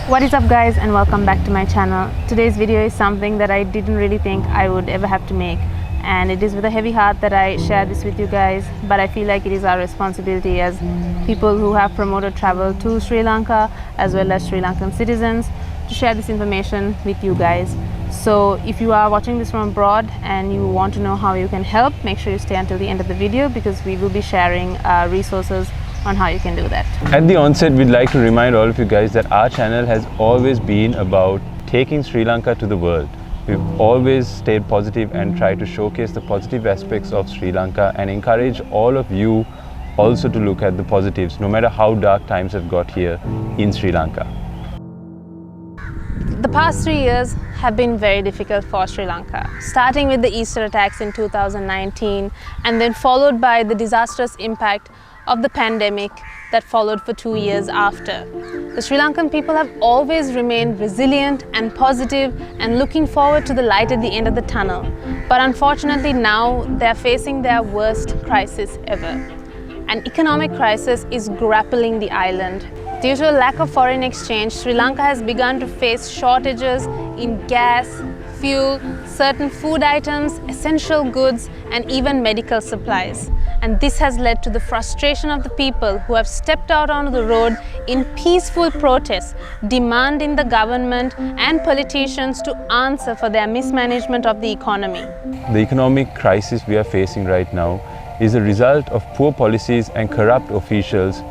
What is up guys, and welcome back to my channel. Today's video is something that I didn't really think I would ever have to make, and it is with a heavy heart that I share this with you guys, but I feel like it is our responsibility as people who have promoted travel to Sri Lanka as well as Sri Lankan citizens to share this information with you guys. So if you are watching this from abroad and you want to know how you can help, make sure you stay until the end of the video because we will be sharing resources on how you can do that. At the onset, we'd like to remind all of you guys that our channel has always been about taking Sri Lanka to the world. We've always stayed positive and tried to showcase the positive aspects of Sri Lanka and encourage all of you also to look at the positives, no matter how dark times have got here in Sri Lanka. The past 3 years have been very difficult for Sri Lanka, starting with the Easter attacks in 2019 and then followed by the disastrous impact of the pandemic that followed for 2 years after. The Sri Lankan people have always remained resilient and positive and looking forward to the light at the end of the tunnel. But unfortunately now they're facing their worst crisis ever. An economic crisis is grappling the island. Due to a lack of foreign exchange, Sri Lanka has begun to face shortages in gas, fuel, certain food items, essential goods, and even medical supplies. And this has led to the frustration of the people who have stepped out onto the road in peaceful protests, demanding the government and politicians to answer for their mismanagement of the economy. The economic crisis we are facing right now is a result of poor policies and corrupt officials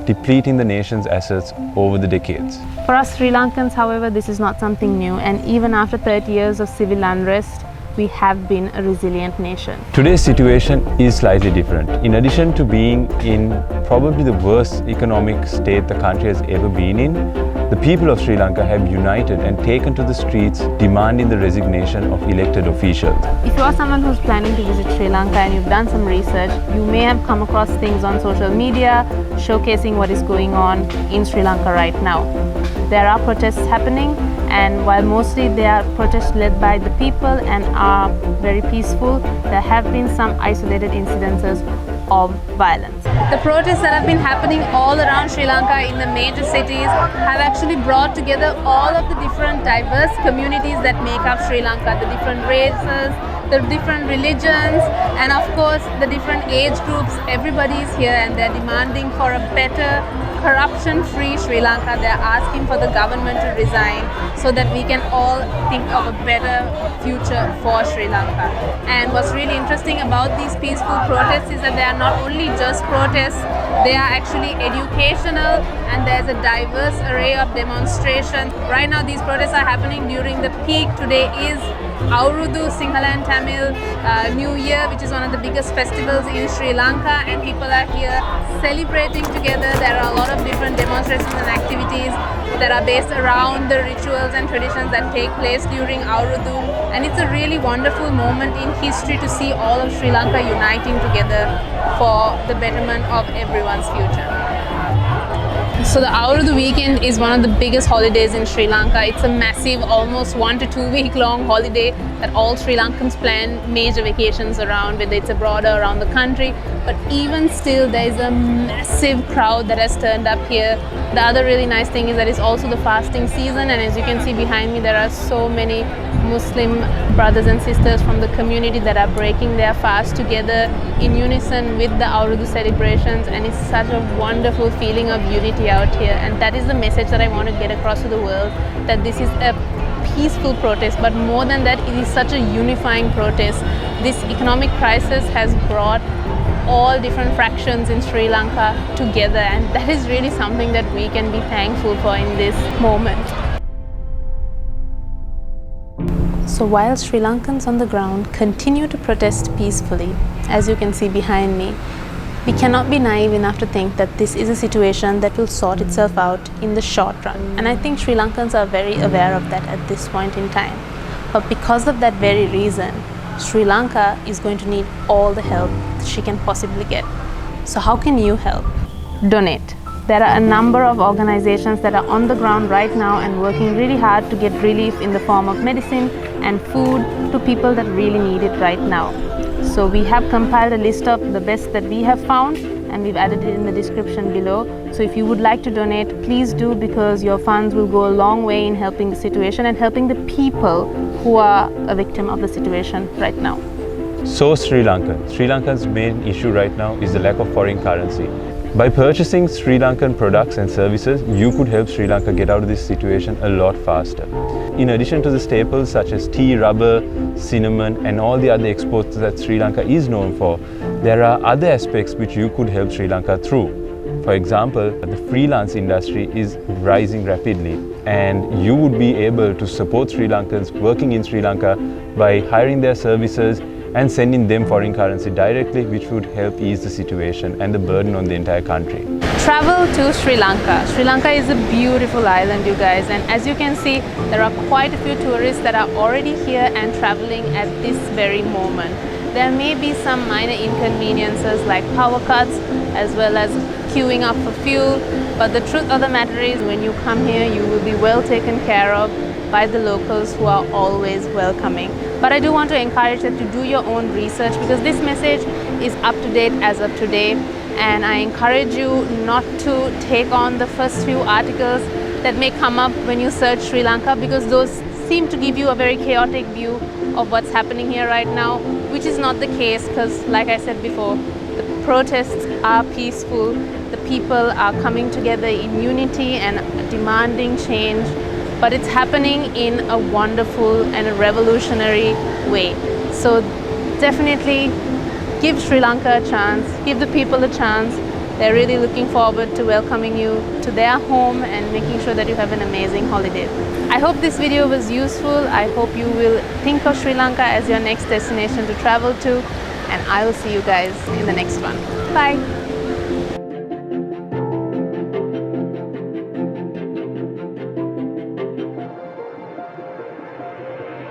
depleting the nation's assets over the decades. For us Sri Lankans, however, this is not something new, and even after 30 years of civil unrest, we have been a resilient nation. Today's situation is slightly different. In addition to being in probably the worst economic state the country has ever been in, the people of Sri Lanka have united and taken to the streets demanding the resignation of elected officials. If you are someone who's planning to visit Sri Lanka and you've done some research, you may have come across things on social media showcasing what is going on in Sri Lanka right now. There are protests happening, and while mostly they are protests led by the people and are very peaceful, there have been some isolated incidences of violence. The protests that have been happening all around Sri Lanka in the major cities have actually brought together all of the different diverse communities that make up Sri Lanka, the different races, the different religions, and of course the different age groups. Everybody is here and they're demanding for a better, corruption-free Sri Lanka. They're asking for the government to resign so that we can all think of a better future for Sri Lanka. And what's really interesting about these peaceful protests is that they are not only just protests, they are actually educational, and there's a diverse array of demonstrations. Right now these protests are happening during the peak. Today is Aurudu, Sinhala and Tamil New Year, which is one of the biggest festivals in Sri Lanka, and people are here celebrating together. There are a lot of different demonstrations and activities that are based around the rituals and traditions that take place during Aurudu, and it's a really wonderful moment in history to see all of Sri Lanka uniting together for the betterment of everyone's future. So the Aurudu weekend is one of the biggest holidays in Sri Lanka. It's a massive, almost 1 to 2 week long holiday that all Sri Lankans plan major vacations around, whether it's abroad or around the country. But even still, there is a massive crowd that has turned up here. The other really nice thing is that it's also the fasting season, and as you can see behind me, there are so many Muslim brothers and sisters from the community that are breaking their fast together in unison with the Aurudu celebrations, and it's such a wonderful feeling of unity out here. And that is the message that I want to get across to the world, that this is a peaceful protest, but more than that, it is such a unifying protest. This economic crisis has brought all different fractions in Sri Lanka together, and that is really something that we can be thankful for in this moment. So while Sri Lankans on the ground continue to protest peacefully, as you can see behind me, we cannot be naive enough to think that this is a situation that will sort itself out in the short run. And I think Sri Lankans are very aware of that at this point in time. But because of that very reason, Sri Lanka is going to need all the help she can possibly get. So how can you help? Donate. There are a number of organizations that are on the ground right now and working really hard to get relief in the form of medicine and food to people that really need it right now. So So we have compiled a list of the best that we have found, and we've added it in the description below. So if you would like to donate, please do, because your funds will go a long way in helping the situation and helping the people who are a victim of the situation right now. So Sri Lanka's main issue right now is the lack of foreign currency. By purchasing Sri Lankan products and services, you could help Sri Lanka get out of this situation a lot faster. In addition to the staples such as tea, rubber, cinnamon and all the other exports that Sri Lanka is known for, there are other aspects which you could help Sri Lanka through. For example, the freelance industry is rising rapidly, and you would be able to support Sri Lankans working in Sri Lanka by hiring their services and sending them foreign currency directly, which would help ease the situation and the burden on the entire country. Travel to Sri Lanka. Sri Lanka is a beautiful island, you guys, and as you can see, there are quite a few tourists that are already here and traveling at this very moment. There may be some minor inconveniences like power cuts as well as queuing up for fuel, but the truth of the matter is, when you come here, you will be well taken care of by the locals who are always welcoming. But I do want to encourage you to do your own research, because this message is up to date as of today, and I encourage you not to take on the first few articles that may come up when you search Sri Lanka, because those seem to give you a very chaotic view of what's happening here right now, which is not the case, because like I said before, the protests are peaceful, the people are coming together in unity and demanding change, but it's happening in a wonderful and a revolutionary way. So definitely give Sri Lanka a chance, give the people a chance. They're really looking forward to welcoming you to their home and making sure that you have an amazing holiday. I hope this video was useful. I hope you will think of Sri Lanka as your next destination to travel to, and I will see you guys in the next one. Bye.